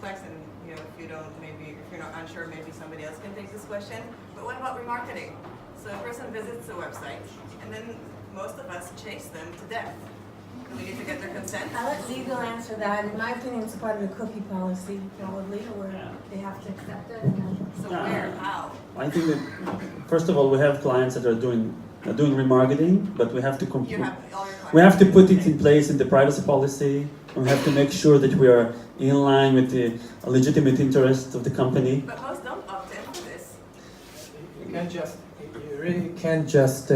complex, and if you don't, maybe if you're not unsure, maybe somebody else can take this question. But what about remarketing? So a person visits the website, and then most of us chase them to death. Do we need to get their consent? I'll let legal answer that. In my opinion, it's part of the cookie policy, probably, where they have to accept it. So where? How? I think that first of all, we have clients that are doing remarketing, but we have to You have all your we have to put it in place in the privacy policy. We have to make sure that we are in line with the legitimate interest of the company. But most don't opt in for this. You really can't just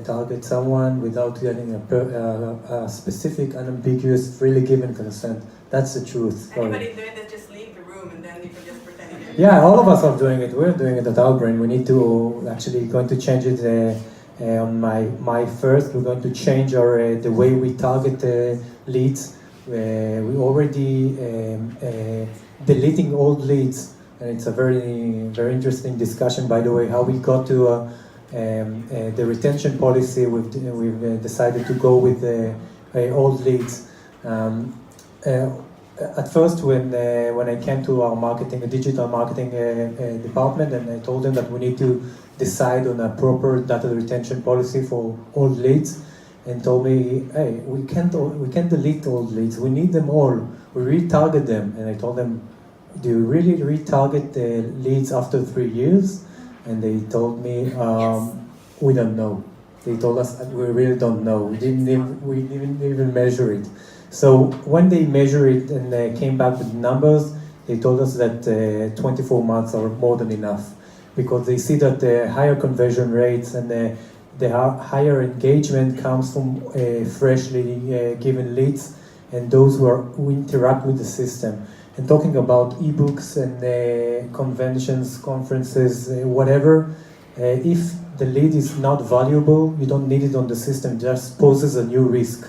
target someone without getting a specific, unambiguous, freely given consent. That's the truth. Anybody doing this, just leave the room, and then you can just pretend you didn't. Yeah, all of us are doing it. We're doing it at Outbrain. We need to actually going to change it on my first. We're going to change our the way we target leads. We already deleting old leads, and it's a very interesting discussion. By the way, how we got to the retention policy. We've decided to go with old leads. At first, when I came to our digital marketing department, and I told them that we need to decide on a proper data retention policy for old leads, and told me, hey, we can't delete old leads. We need them all. We retarget them, and I told them, do you really retarget the leads after 3 years? And they told me, Yes. we don't know. They told us we really don't know. We didn't even measure it. So when they measure it and they came back with numbers, they told us that 24 months are more than enough, because they see that the higher conversion rates and the higher engagement comes from freshly given leads and those who interact with the system. And talking about ebooks and conventions, conferences, whatever, if the lead is not valuable, you don't need it on the system, it just poses a new risk.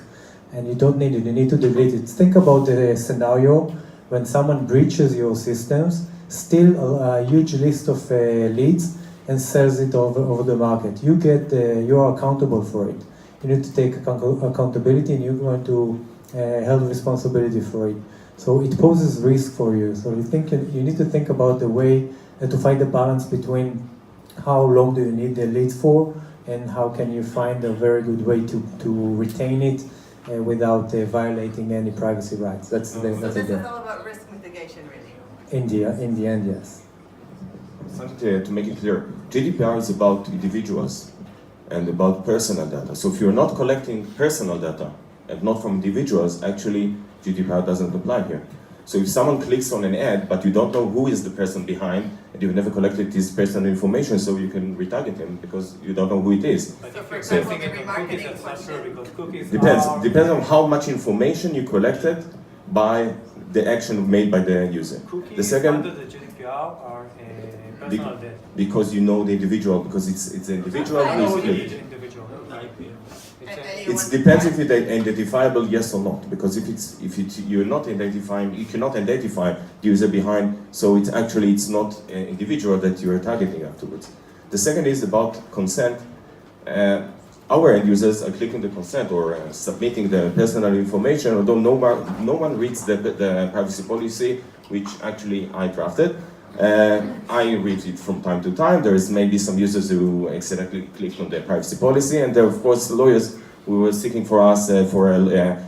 And you don't need it, you need to delete it. Think about the scenario when someone breaches your systems, steals a huge list of leads and sells it over the market. You are accountable for it. You need to take accountability, and you're going to hold responsibility for it. So it poses risk for you. So you need to think about the way to find the balance between how long do you need the leads for, and how can you find a very good way to retain it without violating any privacy rights. That's So this is all about risk mitigation, really. in the end, yes. To make it clear, GDPR is about individuals and about personal data. So if you're not collecting personal data and not from individuals, actually GDPR doesn't apply here. So if someone clicks on an ad, but you don't know who is the person behind, and you've never collected his personal information, so you can retarget him because you don't know who it is. So for example, the remarketing question. Depends on how much information you collected by the action made by the user. The second, under the GDPR are personal data. because you know the individual, because it's the individual I who know is the clicked. Individual. It depends if it's identifiable, yes or not. Because you're not identifying, you cannot identify the user behind. So it's not an individual that you are targeting afterwards. The second is about consent. Our end users are clicking the consent or submitting the personal information, although no one reads the privacy policy, which actually I drafted. I read it from time to time. There is maybe some users who accidentally click on the privacy policy, and there are, of course, lawyers who were seeking for us for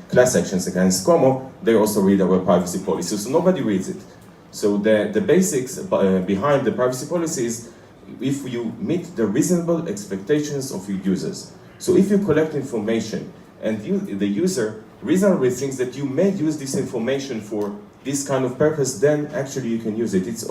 class actions against Como. They also read our privacy policy, so nobody reads it. So the basics behind the privacy policy is if you meet the reasonable expectations of your users. So if you collect information and the user reasonably thinks that you may use this information for this kind of purpose, then actually you can use it. It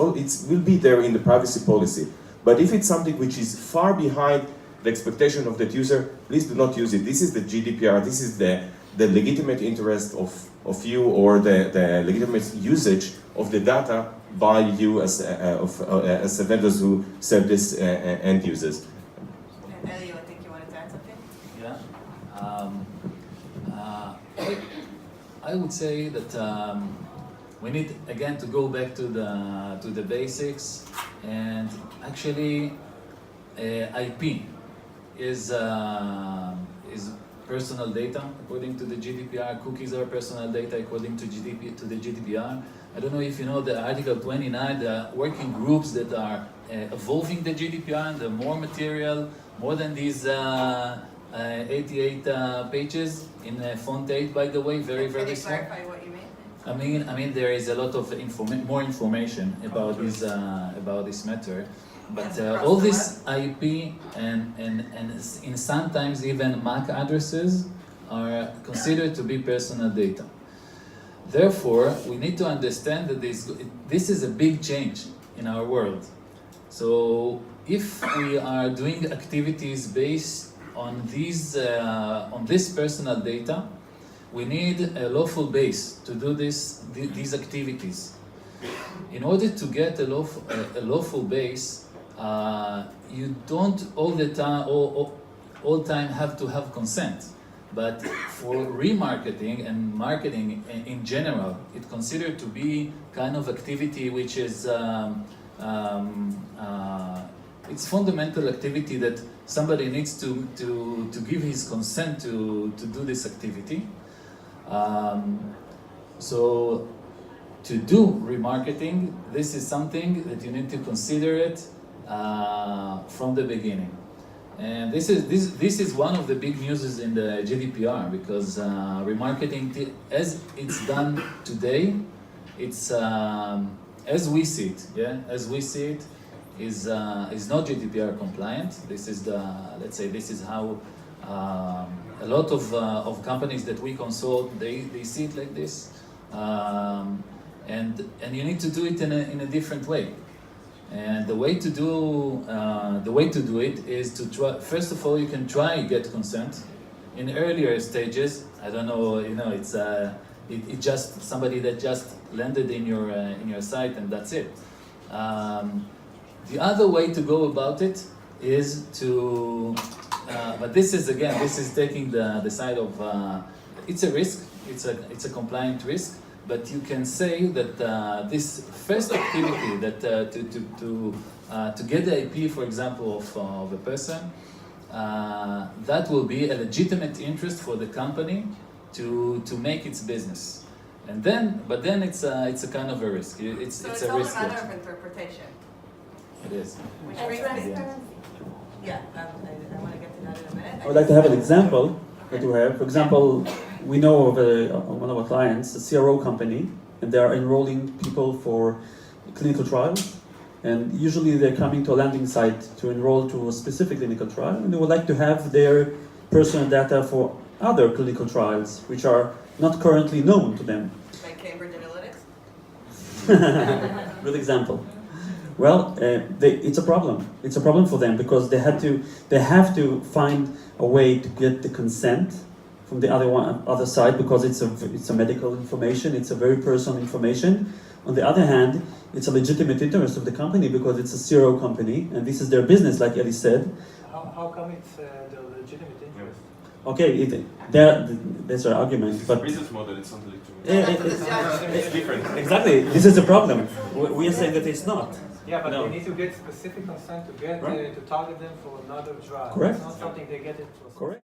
will be there in the privacy policy. But if it's something which is far behind the expectation of that user, please do not use it. This is the GDPR. This is the legitimate interest of you, or the legitimate usage of the data by you as the vendors who serve this end users. And Elio, I think you wanted to add something? Yeah. I would say that we need again to go back to the basics, and actually IP is personal data according to the GDPR. Cookies are personal data according to the GDPR. I don't know if you know the Article 29, the working groups that are evolving the GDPR, and the more material, more than these 88 pages in font 8, by the way, very small. Can you clarify what you mean? I mean, there is a lot of more information about this matter, but Yes, across all the this IP and in sometimes even MAC addresses are considered to be personal data. Therefore, we need to understand that this is a big change in our world. So, if we are doing activities based on this personal data, we need a lawful base to do these activities. In order to get a lawful base, you don't all time have to have consent. But for remarketing and marketing in general, it's considered to be kind of activity which is it's fundamental activity that somebody needs to give his consent to do this activity. So to do remarketing, this is something that you need to consider it from the beginning. And this is one of the big news in the GDPR, because remarketing, as it's done today, it's as we see it, is not GDPR compliant. This is let's say this is how a lot of companies that we consult they see it like this, and you need to do it in a different way. And the way to do it is to try. First of all, you can try get consent in earlier stages. I don't know, it's just somebody that just landed in your site and that's it. The other way to go about it is to, but this is taking the side of it's a risk. It's a compliant risk. But you can say that this first activity, that to get the IP, for example, of a person, that will be a legitimate interest for the company to make its business, but then it's a kind of a risk. It's a risk. It's all a matter of interpretation. It is. Which brings me. Yeah, I want to get to that in a minute. I would like to have an example that we have. For example, we know of one of our clients, a CRO company, and they are enrolling people for clinical trials. And usually they're coming to a landing site to enroll to a specific clinical trial, and they would like to have their personal data for other clinical trials, which are not currently known to them. Like Cambridge Analytics? Good example. Well, it's a problem. It's a problem for them because they have to find a way to get the consent from the other side, because it's a medical information. It's a very personal information. On the other hand, it's a legitimate interest of the company because it's a CRO company and this is their business, like Eli said. How come it's the legitimate interest? Okay, there's an argument, but business model, it's not legitimate. it's different. Exactly, this is the problem. We are saying that it's not. Yeah, but No. they need to get specific consent to get Right. to target them for another drug. Correct. It's not something they get it for. Correct.